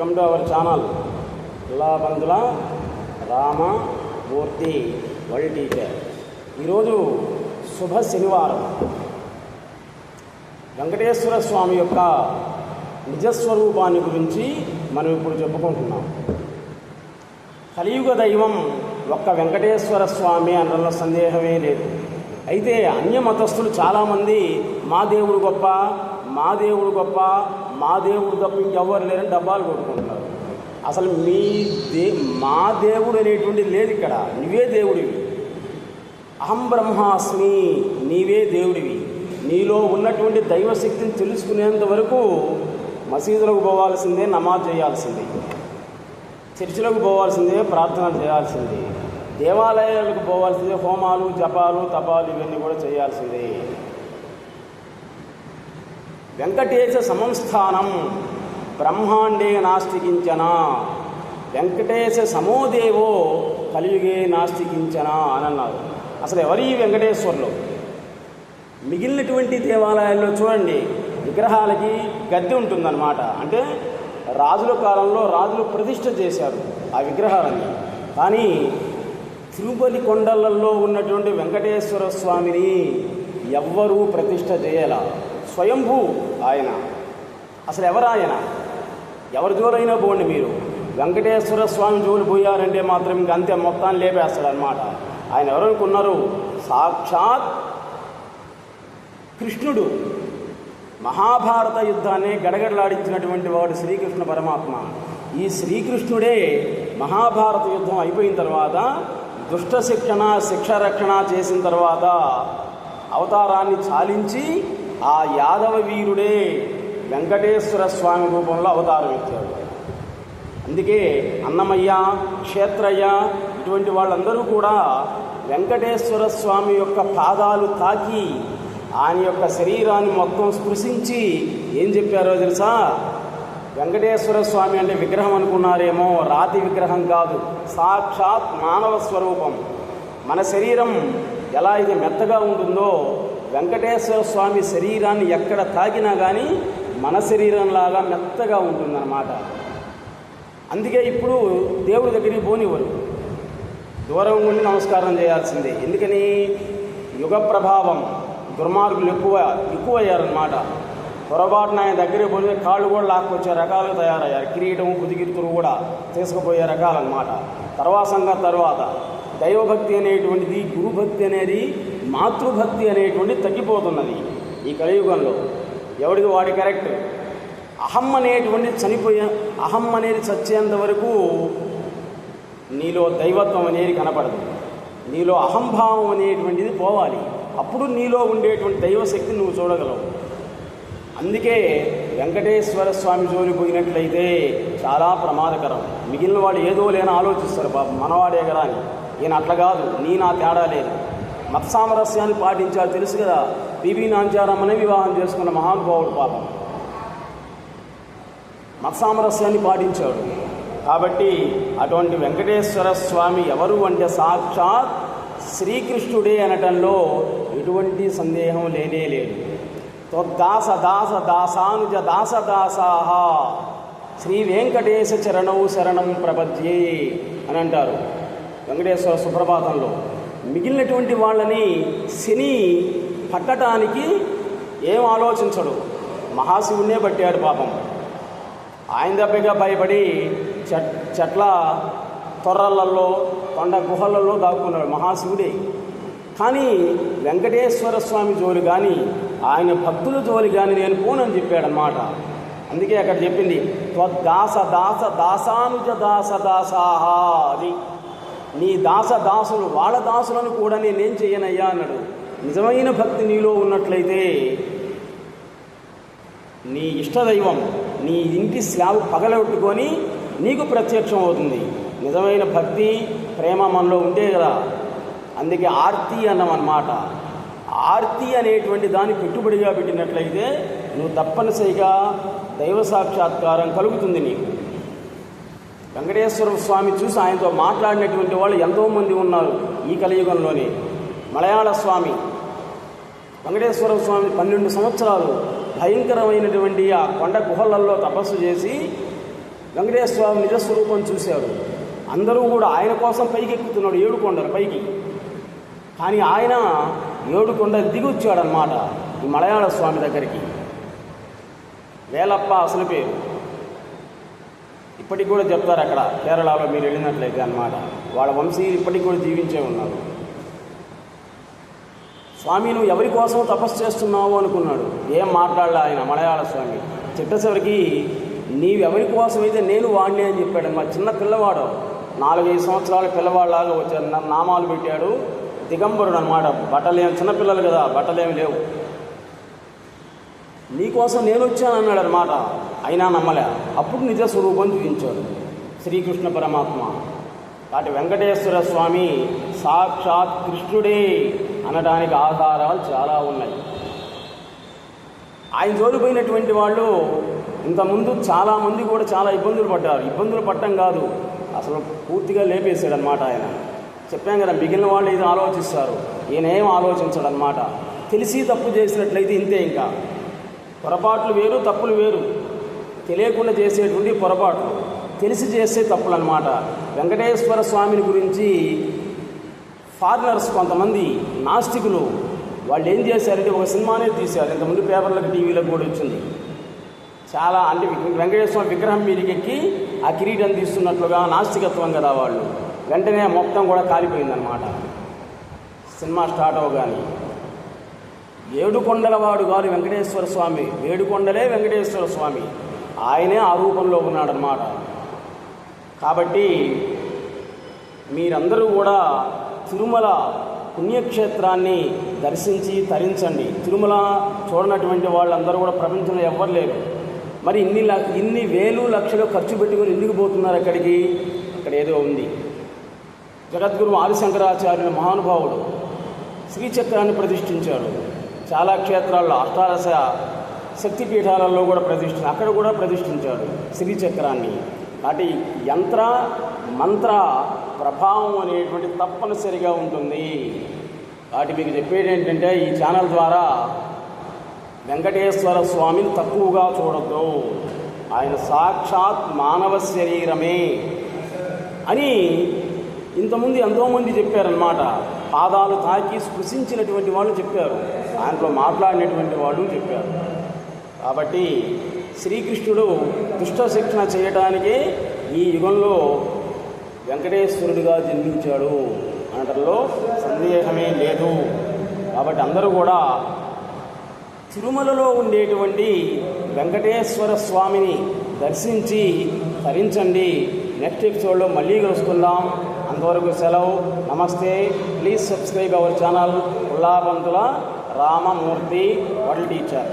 Welcome to our channel Pillabandula Ramamurthy world teacher. ఈరోజు శుభ శనివారం. వెంకటేశ్వర స్వామి యొక్క నిజస్వరూపాన్ని గురించి మనం ఇప్పుడు చెప్పుకుంటున్నాం. కలియుగ దైవం ఒక్క వెంకటేశ్వర స్వామి అనడంలో సందేహమే లేదు. అయితే అన్య మతస్థులు చాలామంది మా దేవుడు గొప్ప, మా దేవుడు గొప్ప, మా దేవుడు తప్ప ఇంకెవ్వరు లేరని డబ్బాలు కొట్టుకుంటున్నారు. అసలు మా దేవుడు అనేటువంటిది లేదు ఇక్కడ. నువ్వే దేవుడివి. అహం బ్రహ్మాస్మి, నీవే దేవుడివి. నీలో ఉన్నటువంటి దైవశక్తిని తెలుసుకునేంత వరకు మసీదులకు పోవాల్సిందే, నమాజ్ చేయాల్సిందే, చర్చిలకు పోవాల్సిందే, ప్రార్థనలు చేయాల్సిందే, దేవాలయాలకు పోవాల్సిందే, హోమాలు జపాలు తపాలు ఇవన్నీ కూడా చేయాల్సిందే. వెంకటేశ సమంస్థానం బ్రహ్మాండే నాస్తికించన, వెంకటేశ సమోదేవో కలియుగే నాస్తికించన అని అన్నారు. అసలు ఎవరి వెంకటేశ్వర్లు? మిగిలినటువంటి దేవాలయాల్లో చూడండి, విగ్రహాలకి గద్దె ఉంటుందన్నమాట. అంటే రాజుల కాలంలో రాజులు ప్రతిష్ఠ చేశారు ఆ విగ్రహాలని. కానీ తిరుపతి కొండలలో ఉన్నటువంటి వెంకటేశ్వర స్వామిని ఎవ్వరూ ప్రతిష్ఠ చేయాల. స్వయంభూ ఆయన. అసలు ఎవరాయన? ఎవరి జోలైనా పోండి మీరు, వెంకటేశ్వర స్వామి జోలు పోయారంటే మాత్రం ఇంక అంతే, మొత్తాన్ని లేపేస్తాడు అనమాట. ఆయన ఎవరనుకున్నారు? సాక్షాత్ కృష్ణుడు. మహాభారత యుద్ధాన్ని గడగడలాడించినటువంటి వాడు శ్రీకృష్ణ పరమాత్మ. ఈ శ్రీకృష్ణుడే మహాభారత యుద్ధం అయిపోయిన తర్వాత దుష్ట శిక్షరక్షణ చేసిన తర్వాత అవతారాన్ని చాలించి ఆ యాదవ వీరుడే వెంకటేశ్వర స్వామి రూపంలో అవతారం ఎత్తాడు. అందుకే అన్నమయ్య, క్షేత్రయ్య ఇటువంటి వాళ్ళందరూ కూడా వెంకటేశ్వర స్వామి యొక్క పాదాలు తాకి ఆయన యొక్క శరీరాన్ని మొత్తం స్పృశించి ఏం చెప్పారో తెలుసా? వెంకటేశ్వర స్వామి అంటే విగ్రహం అనుకున్నారేమో, రాతి విగ్రహం కాదు, సాక్షాత్ మానవ స్వరూపం. మన శరీరం ఎలా అయితే మెత్తగా ఉంటుందో వెంకటేశ్వర స్వామి శరీరాన్ని ఎక్కడ తాకినా కానీ మన శరీరంలాగా మెత్తగా ఉంటుందన్నమాట. అందుకే ఇప్పుడు దేవుడి దగ్గరికి పోనివ్వరు, దూరం ఉండి నమస్కారం చేయాల్సిందే. ఎందుకని? యుగ ప్రభావం, దుర్మార్గులు ఎక్కువయ్యారన్నమాట. పొరపాటున ఆయన దగ్గరికి పోతే కాళ్ళు కూడా లాక్కొచ్చే రకాలు తయారయ్యారు. కిరీటము పుదిగిరితులు కూడా తీసుకుపోయే రకాలన్నమాట. తర్వాత దైవభక్తి అనేటువంటిది, గురుభక్తి అనేది, మాతృభక్తి అనేటువంటిది తగ్గిపోతున్నది ఈ కలియుగంలో. ఎవడికి వాడి కరెక్ట్. అహం అనేటువంటి అహం అనేది చచ్చేంత వరకు నీలో దైవత్వం అనేది కనపడదు. నీలో అహంభావం అనేటువంటిది పోవాలి. అప్పుడు నీలో ఉండేటువంటి దైవశక్తిని నువ్వు చూడగలవు. అందుకే వెంకటేశ్వర స్వామి జోలి పోయినట్లయితే చాలా ప్రమాదకరం. మిగిలిన వాడు ఏదో లేని ఆలోచిస్తారు, పాపం మనవాడే కదా అని. ఈయన అట్లా కాదు, నా తేడా లేదు. మత సామరస్యాన్ని పాటించాలి. తెలుసు కదా, బీబీ నాంచారమ్మనే వివాహం చేసుకున్న మహానుభావుడు పాపం మత సామరస్యాన్ని పాటించాడు. కాబట్టి అటువంటి వెంకటేశ్వర స్వామి ఎవరు అంటే సాక్షాత్ శ్రీకృష్ణుడే అనటంలో ఎటువంటి సందేహం లేనే లేదు. త్వద్దాస దాస దాసానుజ దాస దాసాహ శ్రీ వెంకటేశ చరణౌ శరణం ప్రపద్యే అని అంటారు వెంకటేశ్వర సుప్రభాతంలో. మిగిలినటువంటి వాళ్ళని శని పట్టడానికి ఏం ఆలోచించడు, మహాశివుడినే పట్టాడు పాపం. ఆయన దెబ్బగా భయపడి చెట్ల తొర్రలలో, కొండ గుహలలో దాక్కున్నాడు మహాశివుడే. కానీ వెంకటేశ్వర స్వామి జోలి కానీ, ఆయన భక్తుల జోలి కానీ నేను పోనని చెప్పాడనమాట. అందుకే అక్కడ చెప్పింది త్వద్దాస దాస దాసానుజ దాస దాసాహ. అది నీ దాసులు, వాళ్ళ దాసులను కూడా నేనేం చెయ్యనయ్యా అన్నాడు. నిజమైన భక్తి నీలో ఉన్నట్లయితే నీ ఇష్టదైవం నీ ఇంటి స్లాబ్ పగలగొట్టుకొని నీకు ప్రత్యక్షం అవుతుంది. నిజమైన భక్తి ప్రేమ మనలో ఉంటే కదా. అందుకే ఆర్తి అన్నమన్నమాట. ఆర్తి అనేటువంటి దాన్ని పెట్టుబడిగా పెట్టినట్లయితే నువ్వు తప్పనిసరిగా దైవ సాక్షాత్కారం కలుగుతుంది నీకు. వెంకటేశ్వర స్వామి చూసి ఆయనతో మాట్లాడినటువంటి వాళ్ళు ఎంతోమంది ఉన్నారు ఈ కలియుగంలోనే. మలయాళ స్వామి వెంకటేశ్వర స్వామి 12 సంవత్సరాలు భయంకరమైనటువంటి ఆ కొండ గుహలలో తపస్సు చేసి వెంకటేశ్వర స్వామి నిజస్వరూపం చూశారు. అందరూ కూడా ఆయన కోసం పైకి ఎక్కుతున్నాడు, 7 కొండల పైకి. కానీ ఆయన 7 కొండలు దిగి వచ్చాడనమాట ఈ మలయాళ స్వామి దగ్గరికి. వేలప్ప అసలు పేరు. ఇప్పటికి కూడా చెప్తారు అక్కడ కేరళలో మీరు వెళ్ళినట్లయితే అన్నమాట. వాళ్ళ వంశీయులు ఇప్పటికి కూడా జీవించే ఉన్నారు. స్వామి నువ్వు ఎవరి కోసం తపస్సు చేస్తున్నావు అనుకున్నాడు. ఏం మాట్లాడలే ఆయన మలయాళ స్వామి. చిట్టచివరికి నీవెవరి కోసం అయితే నేను వాడిని అని చెప్పాడు. మా చిన్న పిల్లవాడు 4-5 సంవత్సరాల పిల్లవాళ్ళలాగా వచ్చాడు. నామాలు పెట్టాడు. దిగంబరుడు అనమాట. బట్టలేం, చిన్నపిల్లలు కదా, బట్టలేమి లేవు. నీకోసం నేను వచ్చాను అన్నాడు అనమాట. అయినా నమ్మలే. అప్పుడు నిజ స్వరూపం చూపించాడు శ్రీకృష్ణ పరమాత్మ. కాబట్టి వెంకటేశ్వర స్వామి సాక్షాత్ కృష్ణుడే అనడానికి ఆధారాలు చాలా ఉన్నాయి. ఆయన జోలిపోయినటువంటి వాళ్ళు ఇంతకుముందు చాలామంది కూడా చాలా ఇబ్బందులు పడ్డారు. ఇబ్బందులు పట్టడం కాదు, అసలు పూర్తిగా లేపేశాడు అనమాట ఆయన. చెప్పాం కదా, మిగిలిన వాళ్ళు ఇది ఆలోచిస్తారు, ఈయన ఏం ఆలోచించాడు అనమాట. తెలిసి తప్పు చేసినట్లయితే ఇంతే. ఇంకా పొరపాట్లు వేరు, తప్పులు వేరు. తెలియకుండా చేసేటువంటి పొరపాట్లు, తెలిసి చేసే తప్పులు అనమాట. వెంకటేశ్వర స్వామిని గురించి ఫారినర్స్ కొంతమంది నాస్తికులు వాళ్ళు ఏం చేశారంటే ఒక సినిమానే తీశారు. ఇంతకుముందు పేపర్లకు టీవీలకు కూడా వచ్చింది. చాలా అంటే వెంకటేశ్వర స్వామి విగ్రహం మీదకి ఎక్కి ఆ కిరీటం తీస్తున్నట్లుగా నాస్తికత్వం కదా వాళ్ళు. వెంటనే మొత్తం కూడా కాలిపోయిందనమాట సినిమా స్టార్ట్ అవగానే. 7 కొండల వాడు కాదు వెంకటేశ్వర స్వామి, 7 కొండలే వెంకటేశ్వర స్వామి. ఆయనే ఆ రూపంలో ఉన్నాడనమాట. కాబట్టి మీరందరూ కూడా తిరుమల పుణ్యక్షేత్రాన్ని దర్శించి తరించండి. తిరుమల చూడనటువంటి వాళ్ళందరూ కూడా ప్రపంచంలో ఎవ్వరు లేరు. మరి ఇన్ని వేలు లక్షలు ఖర్చు పెట్టుకుని ఎందుకు పోతున్నారు అక్కడికి? అక్కడ ఏదో ఉంది. జగద్గురు ఆదిశంకరాచార్యుని మహానుభావుడు శ్రీచక్రాన్ని ప్రతిష్ఠించాడు. చాలా క్షేత్రాల్లో అష్టాదశ శక్తిపీఠాలలో కూడా అక్కడ కూడా ప్రతిష్ఠించాడు శ్రీచక్రాన్ని. కాబట్టి యంత్ర మంత్ర ప్రభావం అనేటువంటి తప్పనిసరిగా ఉంటుంది. కాబట్టి మీకు చెప్పేది ఏంటంటే ఈ ఛానల్ ద్వారా వెంకటేశ్వర స్వామిని తక్కువగా చూడొద్దు. ఆయన సాక్షాత్ మానవ శరీరమే అని ఇంతకుముందు ఎంతోమంది చెప్పారనమాట. పాదాలు తాకి స్పృశించినటువంటి వాళ్ళు చెప్పారు, ఆయనలో మాట్లాడినటువంటి వాళ్ళు చెప్పారు. కాబట్టి శ్రీకృష్ణుడు దుష్ట శిక్షణ చేయడానికే ఈ యుగంలో వెంకటేశ్వరుడిగా జన్మించాడు అనటంలో సందేహమే లేదు. కాబట్టి అందరూ కూడా తిరుమలలో ఉండేటువంటి వెంకటేశ్వర స్వామిని దర్శించి తరించండి. నెక్స్ట్ ఎపిసోడ్లో మళ్ళీ కలుసుకుందాం. అంతవరకు సెలవు. నమస్తే. Please subscribe our channel Ullapantula Ramamurthy world teacher.